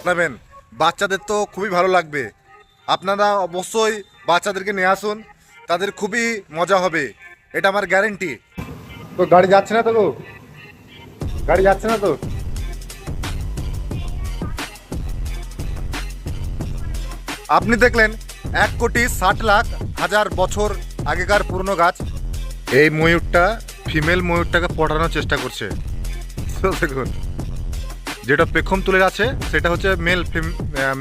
শোনাবেন, বাচ্চাদের তো খুবই ভালো লাগবে। আপনারা অবশ্যই বাচ্চাদেরকে নিয়ে আসুন, তাদের খুবই মজা হবে, এটা আমার গ্যারেন্টি। তো গাড়ি যাচ্ছে না তো গো? গাড়ি যাচ্ছে না তো? আপনি দেখলেন 1,60,00,000 বছর আগেকার পুরনো গাছ। এই ময়ূরটা ফিমেল ময়ূরটাকে পটানোর চেষ্টা করছে। তো দেখুন, যেটা পেখম তুলে আছে সেটা হচ্ছে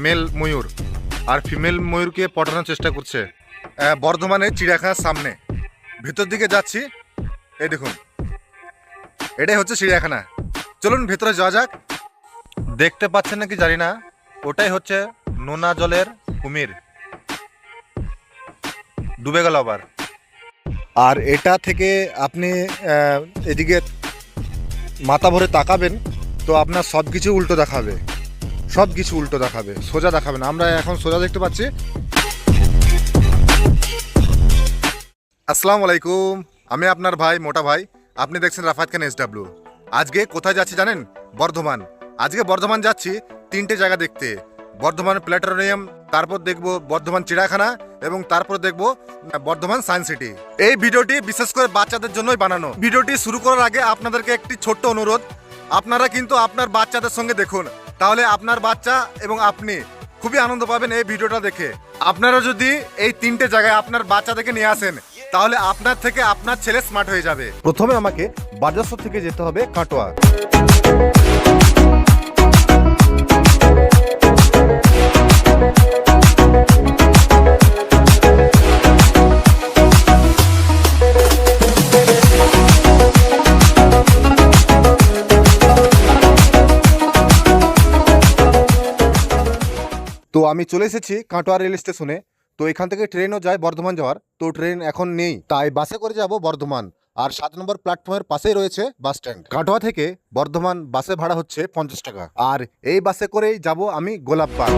মেল ময়ূর, আর ফিমেল ময়ূরকে পটানোর চেষ্টা করছে। বর্ধমানের চিড়িয়াখানার সামনে ভেতর দিকে যাচ্ছি। এই দেখুন, এটাই হচ্ছে চিড়িয়াখানা। চলুন ভেতরে যাওয়া যাক। দেখতে পাচ্ছেন নাকি জানি না, ওটাই হচ্ছে নোনা জলের কুমির, ডুবে গেল আবার। আর এটা থেকে আপনি এদিকে মাথা ভরে তাকাবেন তো আপনার সব কিছু উল্টো দেখাবে, সব কিছু উল্টো দেখাবে, সোজা দেখাবে না। আমরা এখন সোজা দেখতে পাচ্ছি। আসসালামু আলাইকুম, আমি আপনার ভাই মোটা ভাই, আপনি দেখছেন রাফাত খান SW। আজকে কোথায় যাচ্ছি জানেন? বর্ধমান। আজকে বর্ধমান যাচ্ছি 3টে জায়গা দেখতে। বর্ধমান প্ল্যানেটোরিয়াম, তারপর দেখব বর্ধমান চিড়িয়াখানা, এবং তারপর দেখব বর্ধমান সায়েন্স সিটি। এই ভিডিওটি বিশেষ করে বাচ্চাদের জন্যই বানানো। ভিডিওটি শুরু করার আগে আপনাদেরকে একটি ছোট্ট অনুরোধ, আপনারা কিন্তু আপনার বাচ্চাদের সঙ্গে দেখুন, তাহলে আপনার বাচ্চা এবং আপনি খুবই আনন্দ পাবেন এই ভিডিওটা দেখে। আপনারা যদি এই 3টে জায়গায় আপনার বাচ্চাদেরকে নিয়ে আসেন, তাহলে আপনার থেকে আপনার ছেলে স্মার্ট হয়ে যাবে। প্রথমে আমাকে বাজারসর থেকে যেতে হবে কাটোয়া। তো আমি চলে এসেছি কাটোয়া রেল স্টেশনে। তো এখান থেকে ট্রেনও যায় বর্ধমান যাওয়ার, তো ট্রেন এখন নেই, তাই বাসে করে যাব বর্ধমান। আর 7 নম্বর প্ল্যাটফর্মের পাশেই রয়েছে বাস স্ট্যান্ড। কাটোয়া থেকে বর্ধমান বাসে ভাড়া হচ্ছে 50 টাকা। আর এই বাসে করেই যাব আমি গোলাপবাগ।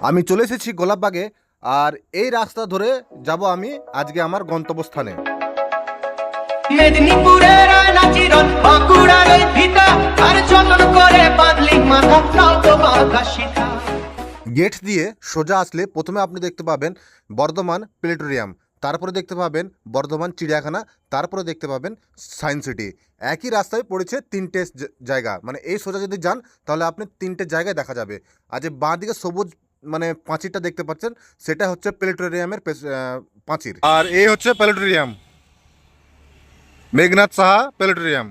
আমি চলে এসেছি গোলাপবাগে, আর এই রাস্তা ধরে যাব আমি আজকে আমার গন্তব্যস্থানে। মেদিনীপুরের আয়নাচিরন বাঁকুড়ার এই ভিটা আর যতন করে বাঁধলি মাথা তাও তো বাঁকা সীতা। গেট দিয়ে সোজা আসলে প্রথমে আপনি দেখতে পাবেন বর্ধমান প্ল্যানেটোরিয়াম, তারপরে দেখতে পাবেন বর্ধমান চিড়িয়াখানা, তারপরে দেখতে পাবেন সায়েন্স সিটি। একই রাস্তায় পড়েছে 3টে জায়গা, মানে এই সোজা যদি যান তাহলে আপনি 3টে জায়গায় দেখা যাবে। আর যে বাঁ দিকে সবুজ মানে পাঁচিরটা দেখতে পাচ্ছেন, সেটা হচ্ছে প্ল্যানেটোরিয়ামের পাঁচির। আর এই হচ্ছে প্ল্যানেটোরিয়াম, মেঘনাথ সাহা প্ল্যানেটোরিয়াম।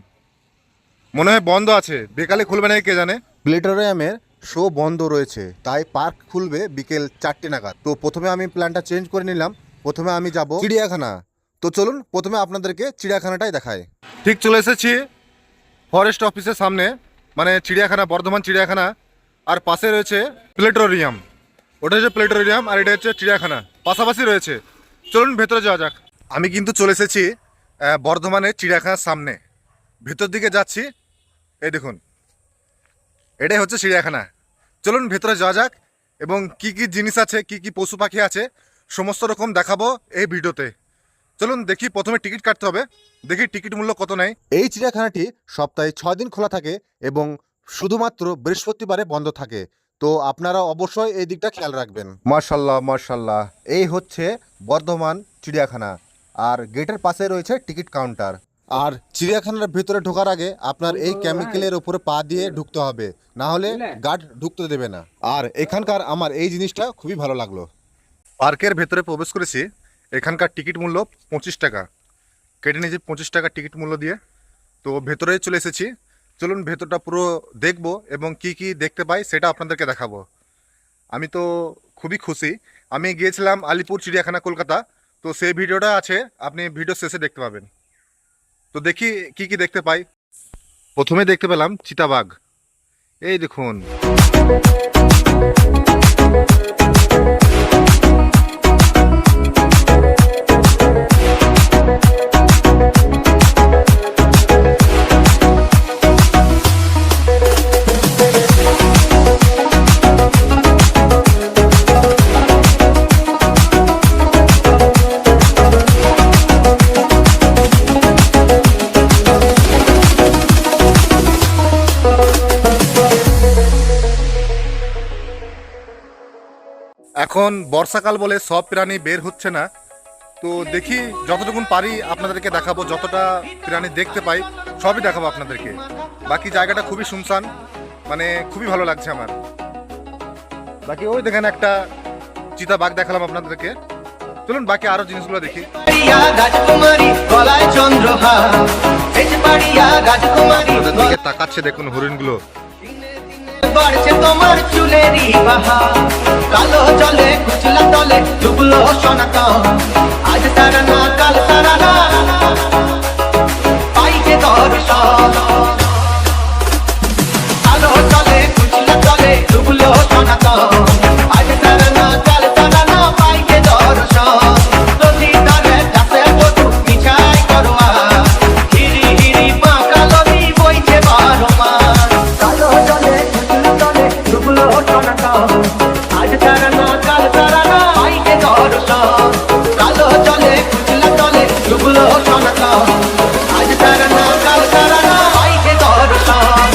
মনে হয় বন্ধ আছে, বিকালে খুলবে নাকি কে জানে। প্ল্যানেটোরিয়ামের শো বন্ধ রয়েছে, তাই পার্ক খুলবে বিকেল 4টে নাগাদ। তো প্রথমে আমি প্ল্যানটা চেঞ্জ করে নিলাম, প্রথমে আমি যাব চিড়িয়াখানা। তো চলুন প্রথমে আপনাদেরকে চিড়িয়াখানাটাই দেখাই। ঠিক চলে এসেছি ফরেস্ট অফিসের সামনে, মানে চিড়িয়াখানা, বর্ধমান চিড়িয়াখানা। আর পাশে রয়েছে প্ল্যানেটোরিয়াম, ওটা হচ্ছে প্ল্যানেটোরিয়াম আর এটা হচ্ছে চিড়িয়াখানা, পাশাপাশি রয়েছে। চলুন ভেতরে যাওয়া যাক। আমি কিন্তু চলে এসেছি বর্ধমানের চিড়িয়াখানার সামনে, ভেতর দিকে যাচ্ছি। এই দেখুন, এটাই হচ্ছে চিড়িয়াখানা। চলুন ভেতরে যাওয়া যাক, এবং কি কি জিনিস আছে, কি কি পশু পাখি আছে, সমস্ত রকম দেখাবো এই ভিডিওতে। চলুন দেখি, প্রথমে টিকিট কাটতে হবে, দেখি টিকিট মূল্য কত নেয়। এই চিড়িয়াখানাটি সপ্তাহে 6 দিন খোলা থাকে এবং শুধুমাত্র বৃহস্পতিবারে বন্ধ থাকে। তো আপনারা অবশ্যই এই দিকটা খেয়াল রাখবেন। মার্শাল্লাহ মার্শাল্লাহ, এই হচ্ছে বর্ধমান চিড়িয়াখানা, আর গেটের পাশে রয়েছে টিকিট কাউন্টার। আর চিড়িয়াখানার ভিতরে ঢোকার আগে আপনার এই কেমিক্যালের উপরে পা দিয়ে ঢুকতে হবে, না হলে গার্ড ঢুকতে দেবে না। আর এখানকার আমার এই জিনিসটা খুবই ভালো লাগলো। পার্কের ভেতরে প্রবেশ করেছি, এখানকার টিকিট মূল্য 25 টাকা। কেটে নিয়েছি 25 টাকা টিকিট মূল্য দিয়ে। তো ভেতরে চলে এসেছি, চলুন ভেতরটা পুরো দেখব এবং কি কি দেখতে পাই সেটা আপনাদেরকে দেখাবো। আমি তো খুবই খুশি, আমি গিয়েছিলাম আলিপুর চিড়িয়াখানা কলকাতা, তো সেই ভিডিওটা আছে, আপনি ভিডিও শেষে দেখতে পাবেন। তো দেখি কি কি দেখতে পাই। প্রথমে দেখতে পেলাম চিতাবাঘ। এই দেখুন, এখন বর্ষাকাল বলে সব প্রাণী বের হচ্ছে না, তো দেখি যতটুকুন পারি আপনাদেরকে দেখাবো, যতটা প্রাণী দেখতে পাই সবই দেখাবো আপনাদেরকে। বাকি জায়গাটা খুবই শুনশান, মানে খুবই ভালো লাগছে আমার। বাকি ওই দেখেন একটা চিতা বাঘ দেখালাম আপনাদেরকে, চলুন বাকি আরো জিনিসগুলো দেখি। রাজকুমারী গলায় চন্দ্রহার, রাজকুমারী আপনাদের দিকে তাকাচ্ছে, দেখুন হরিণগুলো। বাড়ছে তোমার চুলেরই বাহার, কালো জলে কুচলা তলে ডুবলো সনাতন, আজ তারা না কাল তারা না পাইছে দর্শন, কালো জলে কুচলা তলে ডুবলো সনাতন, আজ তারা না কাল তারা না পাইছে দর্শন, নদী ধারে যাচ্ছে বধু মিছাই করোয়া, হিরি হিরি পাকা নদী বইছে বারো মাস, কালো জলে ডুবলো সনাতন, আজ তারা না কাল তারা না পাইছে দর্শন, কালো জলে কুচলা তলে ডুবলো সনাতন, আজ তারা না কাল তারা না পাইছে দর্শন।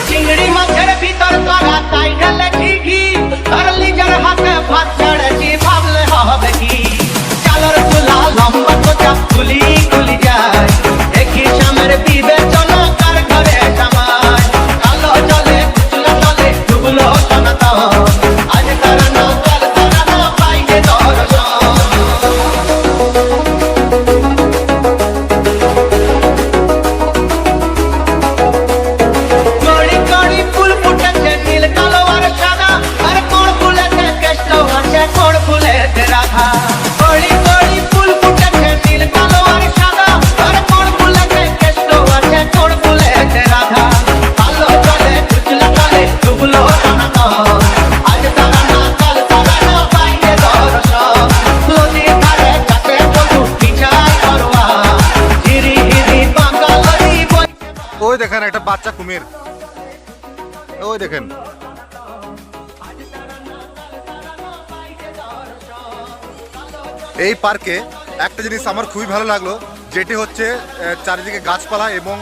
চিংড়ি মাছের ভিতর তারা তাই ঢালে ঠিকই, আর লিজার হাতে ভাত ছেড়েছি ভাবলে হবে কি, চালের চুলা লম্বা কোচা গুলি গুলি যায়, দেখি সামের বিবেচনা কার ঘরে জামায়, কালো জলে কুচলা তলে ডুবলো সনাতন, আজ তারা না কাল তারা না পাইছে দর্শন। কড়ি কড়ি ফুল ফুটেছে নীল কালো আর সাদা, আর কোন ফুলেতে কৃষ্ণ আছে কোন ফুলেতে রাধা, কড়ি কড়ি ফুল ফুটেছে নীল কালো আর সাদা, আর কোন ফুলেতে কৃষ্ণ আছে কোন ফুলেতে রাধা, কালো জলে কুচলা তলে ডুবলো সনাতন, আজ তারা না কাল তারা না পাইছে দর্শন, নদী ধারে যাচ্ছে বধু মিছাই করোয়া, হিরি হিরি পাকা নদী বইছে। ওই দেখেন একটা বাচ্চা কুমির, ওই দেখেন। এই পার্কে একটা জিনিস আমার খুবই ভালো লাগলো, যেটি হচ্ছে চারিদিকে গাছপালা এবং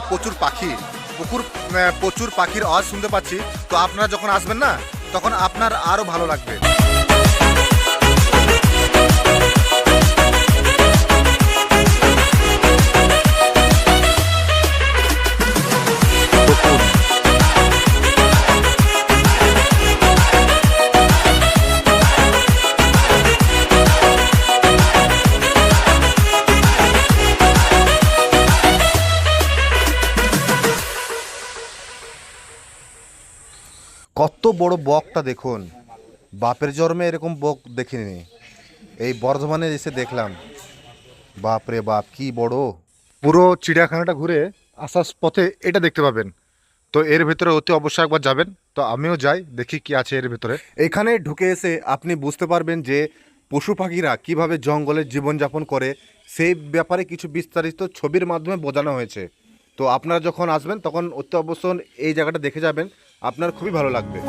প্রচুর পাখি, প্রচুর পাখির আওয়াজ শুনতে পাচ্ছি। তো আপনারা যখন আসবেন না, তখন আপনার আরো ভালো লাগবে। কত বড় বকটা দেখুন, বাপের জন্মে এরকম বক দেখিনি, এই বর্ধমানে এসে দেখলাম। বাপ রে বাপ, কি বড়! পুরো চিড়িয়াখানাটা ঘুরে আসার পথে এটা দেখতে পাবেন। তো এর ভেতরে অতি অবশ্যই একবার যাবেন। তো আমিও যাই, দেখি কি আছে এর ভেতরে। এখানে ঢুকে এসে আপনি বুঝতে পারবেন যে পশু পাখিরা কীভাবে জঙ্গলে জীবনযাপন করে, সেই ব্যাপারে কিছু বিস্তারিত ছবির মাধ্যমে বোঝানো হয়েছে। তো আপনারা যখন আসবেন তখন অতি অবশ্যই এই জায়গাটা দেখে যাবেন, আপনার খুবই ভালো লাগবে।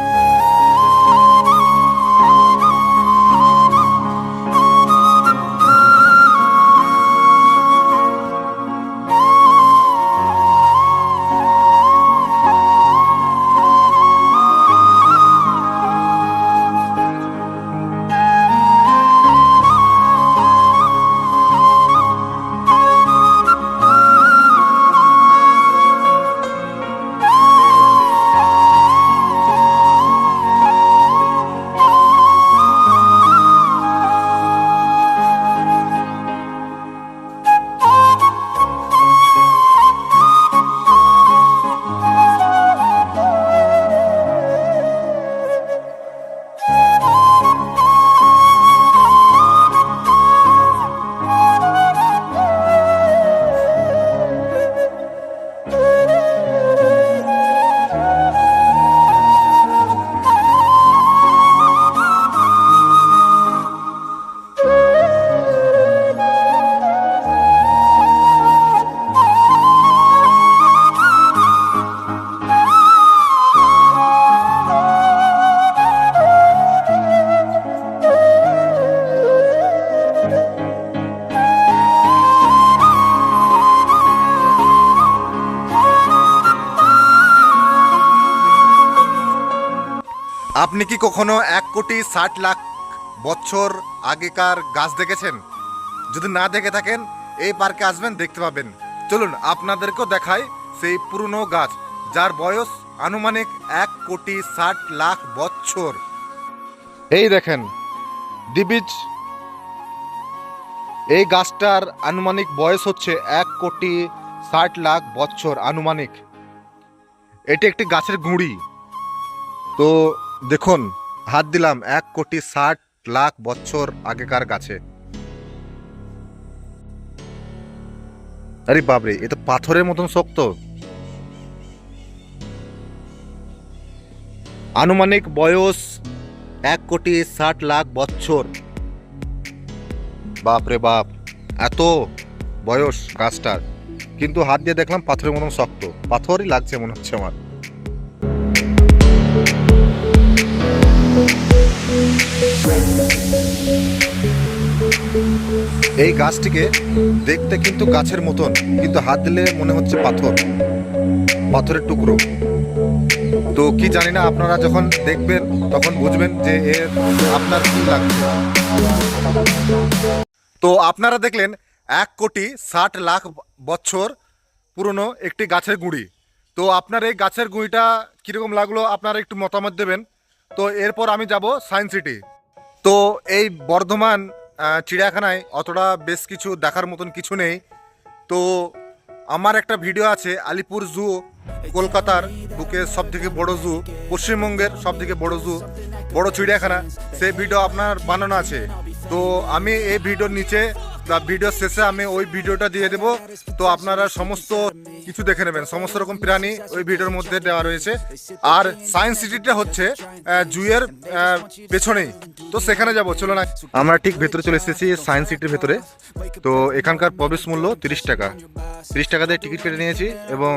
আপনি কি কখনো 1,60,00,000 বছর আগেকার গাছ দেখেছেন? যদি না দেখে থাকেন এই পার্কে আসবেন, দেখতে পাবেন। চলুন আপনাদেরকেও দেখাই সেই পুরনো গাছ, যার বয়স আনুমানিক 1,60,00,000 বছর। এই দেখেন দিবিজ, এই গাছটার আনুমানিক বয়স হচ্ছে 1,60,00,000 বছর আনুমানিক। এটি একটি গাছের গুঁড়ি। তো দেখুন, হাত দিলাম 1,60,00,000 বছর আগেকার গাছে। আরে বাবরে, এ তো পাথরের মতন শক্ত। আনুমানিক বয়স 1,60,00,000 বছর। বাপরে বাপ, এত বয়স গাছটার, কিন্তু হাত দিয়ে দেখলাম পাথরের মতন শক্ত। পাথরই লাগছে মনে হচ্ছে আমার। এই গাছটিকে দেখতে কিন্তু গাছের মতন, কিন্তু হাত দিলে মনে হচ্ছে পাথর, পাথরের টুকরো। তো কি জানি না, আপনারা যখন দেখবেন তখন বুঝবেন যে এর আপনার কি লাগছে। তো আপনারা দেখলেন 1,60,00,000 বছর পুরনো একটি গাছের গুঁড়ি। তো আপনার এই গাছের গুঁড়িটা কীরকম লাগলো আপনারা একটু মতামত দেবেন। তো এরপর আমি যাব সায়েন্স সিটি। তো এই বর্ধমান চিড়িয়াখানায় অতটা বেশ কিছু দেখার মতন কিছু নেই। তো আমার একটা ভিডিও আছে আলিপুর জু, কলকাতার বুকে সবথেকে বড় জু, পশ্চিমবঙ্গের সবথেকে বড় জু, বড় চিড়িয়াখানা, সেই ভিডিও আপনার বানানো আছে। তো আমি এই ভিডিওর নিচে বা ভিডিওর শেষে আমি ওই ভিডিওটা দিয়ে দেবো। তো আপনারা সমস্ত কিছু দেখে নেবেন, সমস্ত রকম প্রাণী ওই ভিডিওর মধ্যে দেওয়া রয়েছে। আর সায়েন্স সিটিটা হচ্ছে জুয়ের পেছনেই, তো সেখানে যাব। চলো না, আমরা ঠিক ভেতরে চলে এসেছি সায়েন্স সিটির ভেতরে। তো এখানকার প্রবেশ মূল্য 30 টাকা। 30 টাকা দিয়ে টিকিট কেটে নিয়েছি এবং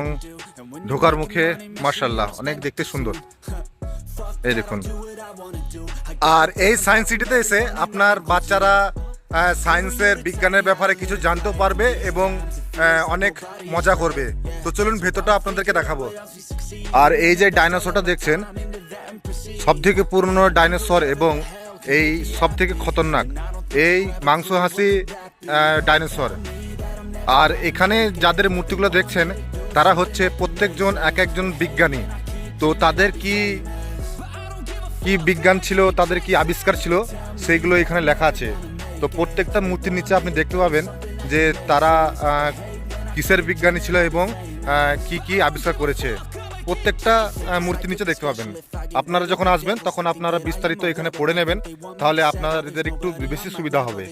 ঢোকার মুখে মাশাআল্লাহ অনেক দেখতে সুন্দর, এই দেখুন। আর এই সায়েন্স সিটিতে এসে আপনার বাচ্চারা সায়েন্সের, বিজ্ঞানের ব্যাপারে কিছু জানতেও পারবে এবং অনেক মজা করবে। তো চলুন ভেতরটা আপনাদেরকে দেখাবো। আর এই যে ডাইনোসরটা দেখছেন, সব থেকে পুরনো ডাইনোসর এবং এই সব থেকে খতরনাক এই মাংসহাসী ডাইনোসর। আর এখানে যাদের মূর্তিগুলো দেখছেন তারা হচ্ছে প্রত্যেকজন এক একজন বিজ্ঞানী। তো তাদের কি কি বিজ্ঞান ছিল, তাদের কি আবিষ্কার ছিল, সেইগুলো এখানে লেখা আছে। তো প্রত্যেকটা মূর্তির নিচে আপনি দেখতে পাবেন যে তারা কিসের বিজ্ঞানী ছিল এবং কি কি আবিষ্কার করেছে। প্রত্যেকটা মূর্তির নিচে দেখতে পাবেন। আপনারা যখন আসবেন তখন আপনারা বিস্তারিত এখানে পড়ে নেবেন, তাহলে আপনাদের একটু বেশি সুবিধা হবে।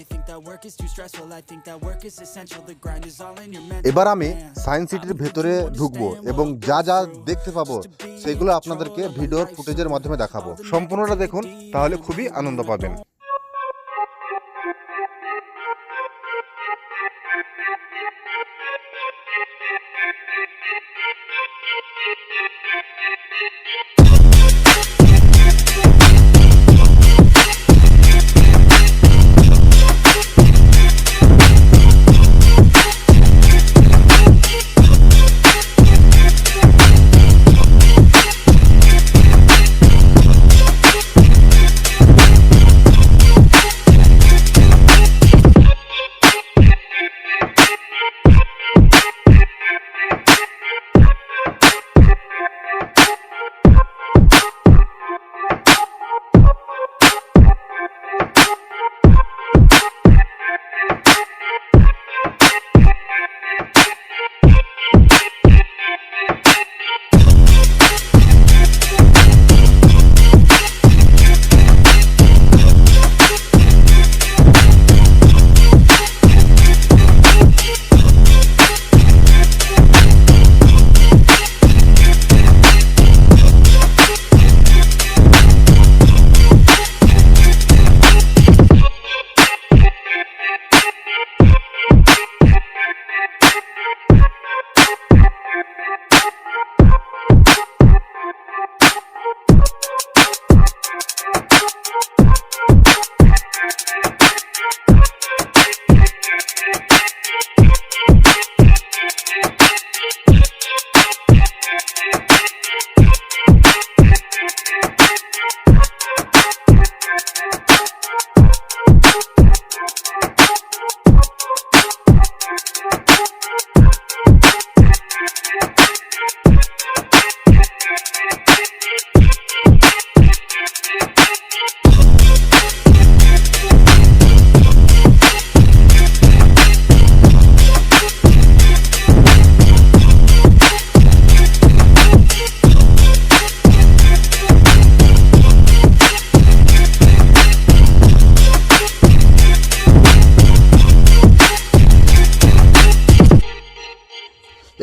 এবার আমি সায়েন্স সিটির ভেতরে ঢুকবো এবং যা যা দেখতে পাবো সেগুলো আপনাদেরকে ভিডিওর ফুটেজের মাধ্যমে দেখাবো। সম্পূর্ণটা দেখুন, তাহলে খুবই আনন্দ পাবেন।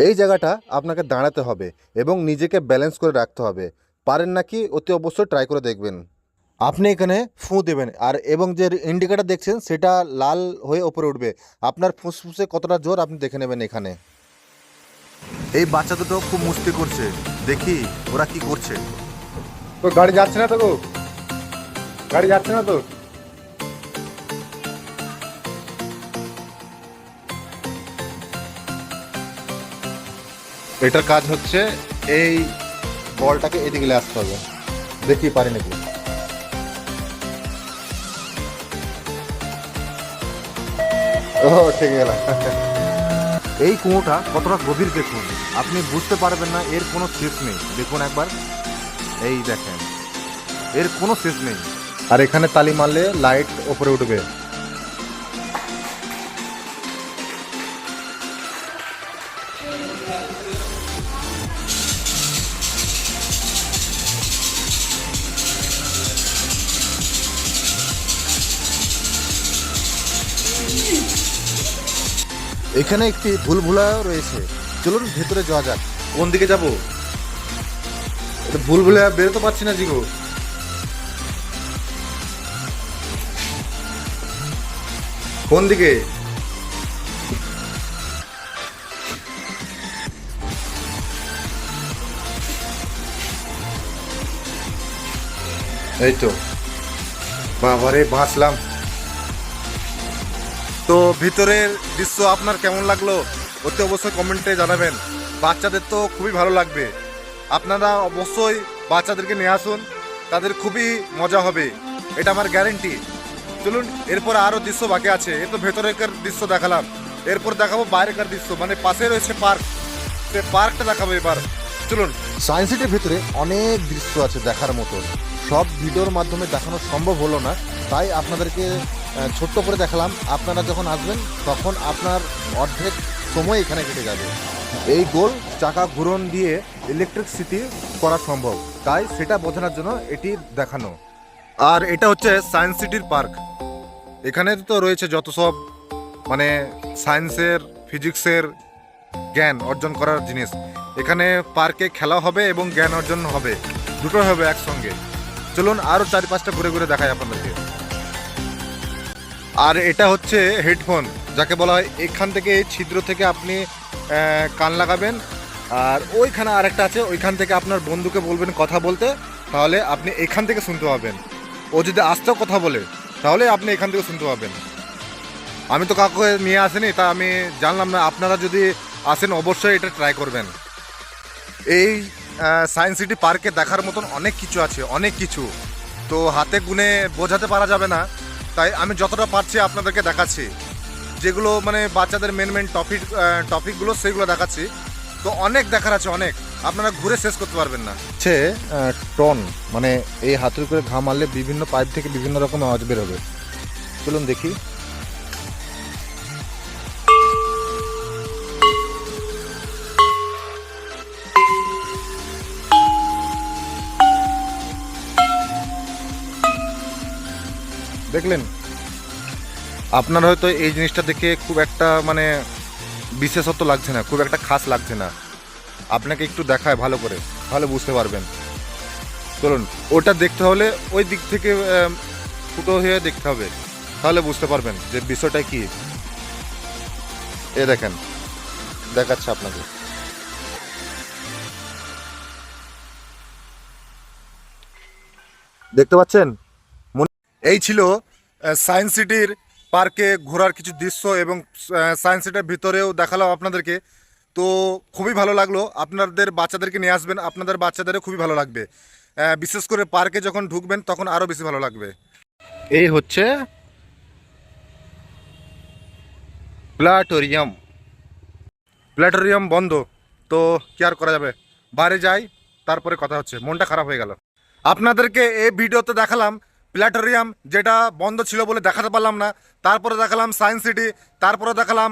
এই জায়গাটা আপনাকে দাঁড়াতে হবে এবং নিজেকে ব্যালেন্স করে রাখতে হবে। পারেন নাকি অতি অবশ্যই ট্রাই করে দেখবেন। আপনি এখানে ফুঁ দেবেন আর এবং যে ইন্ডিকেটার দেখছেন সেটা লাল হয়ে ওপরে উঠবে। আপনার ফুসফুসে কতটা জোর আপনি দেখে নেবেন এখানে। এই বাচ্চা দুটো খুব মস্তি করছে, দেখি ওরা কি করছে। তো গাড়ি যাচ্ছে না তো গো, গাড়ি যাচ্ছে না তো। এটার কাজ হচ্ছে এই বলটাকে এদিকে নিয়ে আসতে হবে, দেখি পারি নাকি। ও ঠিক গেল। এই কুয়োটা কতটা গভীর দেখুন, আপনি বুঝতে পারবেন না, এর কোনো শেষ নেই। দেখুন একবার, এই দেখেন এর কোনো শেষ নেই। আর এখানে তালি মারলে লাইট ওপরে উঠবে। এখানে একটি ভুলভুলাইও রয়েছে, চলুন ভেতরে যাওয়া যাক। কোন দিকে যাবো? ভুলভুলাইয়া বেরোতে পারছি না জিগো। কোন দিকে? এই তো, বাবারে বাঁচলাম। তো ভিতরের দৃশ্য আপনার কেমন লাগলো অতি অবশ্যই কমেন্টে জানাবেন। বাচ্চাদের তো খুবই ভালো লাগবে, আপনারা অবশ্যই বাচ্চাদেরকে নিয়ে আসুন, তাদের খুবই মজা হবে, এটা আমার গ্যারেন্টি। চলুন এরপর আরও দৃশ্য বাকি আছে। এ তো ভেতরেকার দৃশ্য দেখালাম, এরপর দেখাবো বাইরেকার দৃশ্য, মানে পাশে রয়েছে পার্ক, সে পার্কটা দেখাবো এবার। চলুন। সায়েন্স সিটির ভিতরে অনেক দৃশ্য আছে দেখার মতো, সব ভিডিওর মাধ্যমে দেখানো সম্ভব হলো না, তাই আপনাদেরকে ছোট্ট করে দেখালাম। আপনারা যখন আসবেন তখন আপনার অর্ধেক সময় এখানে কেটে যাবে। এই গোল চাকা ঘুরন দিয়ে ইলেকট্রিসিটি করা সম্ভব, তাই সেটা বোঝানোর জন্য এটি দেখানো। আর এটা হচ্ছে সায়েন্স সিটির পার্ক। এখানে তো রয়েছে যত সব মানে সায়েন্সের ফিজিক্সের জ্ঞান অর্জন করার জিনিস। এখানে পার্কে খেলা হবে এবং জ্ঞান অর্জন হবে, দুটো হবে একসঙ্গে। চলুন আরও 4-5টা ঘুরে ঘুরে দেখাই আপনাদেরকে। আর এটা হচ্ছে হেডফোন, যাকে বলা হয় এখান থেকে এই ছিদ্র থেকে আপনি কান লাগাবেন, আর ওইখানে আরেকটা আছে, ওইখান থেকে আপনার বন্ধুকে বলবেন কথা বলতে, তাহলে আপনি এখান থেকে শুনতে পাবেন। ও যদি আস্তেও কথা বলে তাহলে আপনি এখান থেকে শুনতে পাবেন। আমি তো কাউকে নিয়ে আসিনি, তা আমি জানলাম না, আপনারা যদি আসেন অবশ্যই এটা ট্রাই করবেন। এই সায়েন্স সিটি পার্কে দেখার মতন অনেক কিছু আছে, অনেক কিছু, তো হাতে গুনে বোঝাতে পারা যাবে না, তাই আমি যতটা পারছি আপনাদেরকে দেখাচ্ছি। যেগুলো মানে বাচ্চাদের মেন মেন টপিকগুলো সেগুলো দেখাচ্ছি। তো অনেক দেখার আছে, অনেক, আপনারা ঘুরে শেষ করতে পারবেন না। হচ্ছে টন, মানে এই হাতুড়ি করে ঘা মারলে বিভিন্ন পাইপ থেকে বিভিন্ন রকম আওয়াজ বের হবে। চলুন দেখি। দেখলেন? আপনার হয়তো এই জিনিসটা দেখে খুব একটা মানে বিশেষত্ব লাগছে না, খুব একটা খাস লাগছে না, আপনাকে একটু দেখায় ভালো করে, তাহলে বুঝতে পারবেন। চলুন, ওটা দেখতে হলে ওই দিক থেকে ফুটো হয়ে দেখতে হবে, তাহলে বুঝতে পারবেন যে বিষয়টা কি। এ দেখেন, দেখাচ্ছে আপনাকে। দেখতে পাচ্ছেন? এই ছিল সায়েন্স সিটির পার্কে ঘোরার কিছু দৃশ্য, এবং সায়েন্স সিটির ভিতরেও দেখালাম আপনাদেরকে। তো খুবই ভালো লাগলো, আপনাদের বাচ্চাদেরকে নিয়ে আসবেন, আপনাদের বাচ্চাদেরও খুবই ভালো লাগবে। বিশেষ করে পার্কে যখন ঢুকবেন তখন আরও বেশি ভালো লাগবে। এই হচ্ছে প্ল্যানেটোরিয়াম। প্ল্যানেটোরিয়াম বন্ধ, তো কি আর করা যাবে, বাইরে যাই, তারপরে কথা হচ্ছে। মনটা খারাপ হয়ে গেল। আপনাদেরকে এই ভিডিওতে দেখালাম প্ল্যানেটোরিয়াম, যেটা বন্ধ ছিল বলে দেখাতে পারলাম না, তারপরে দেখালাম সায়েন্স সিটি, তারপরে দেখালাম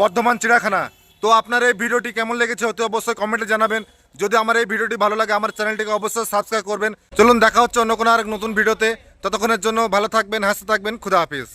বর্ধমান চিড়িয়াখানা। তো আপনার এই ভিডিওটি কেমন লেগেছে অতি অবশ্যই কমেন্টে জানাবেন। যদি আমার এই ভিডিওটি ভালো লাগে আমার চ্যানেলটিকে অবশ্যই সাবস্ক্রাইব করবেন। চলুন দেখা হচ্ছে অন্য কোনো আরেক নতুন ভিডিওতে, ততক্ষণের জন্য ভালো থাকবেন, হাসতে থাকবেন, খুদা হাফিজ।